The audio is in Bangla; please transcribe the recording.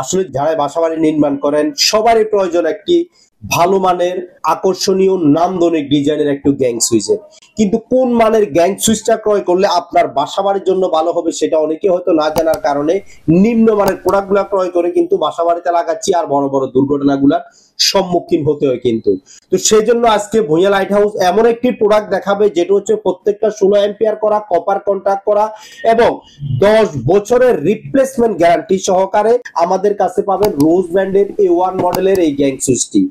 আসলে যারা বাসাবাড়ি নির্মাণ করেন সবারই প্রয়োজন একটি ভালো মানের আকর্ষণীয় নান্দনিক ডিজাইনের একটু গ্যাং সুইচের, কিন্তু কোন মানের গ্যাং সুইচটা ক্রয় করলে আপনার বাসাবাড়ির জন্য ভালো হবে সেটা অনেকে হয়তো না জানার কারণে নিম্নমানের প্রোডাক্টগুলো ক্রয় করে কিন্তু বাসাবাড়িতে লাগাচ্ছি আর বড় বড় দুর্ঘটনাগুলার সম্মুখীন হতে হয় কিন্তু। তো সেই জন্য আজকে ভূঁইয়া লাইট হাউস এমন একটি প্রোডাক্ট দেখাবে যেটা হচ্ছে প্রত্যেকটা 16 এম্পিয়ার করা, কপার কন্ট্যাক্ট করা এবং 10 বছরের রিপ্লেসমেন্ট গ্যারান্টি সহকারে আমাদের কাছে পাবেন রোজ ব্র্যান্ডের A1 মডেলের এই গ্যাং সুইচটি।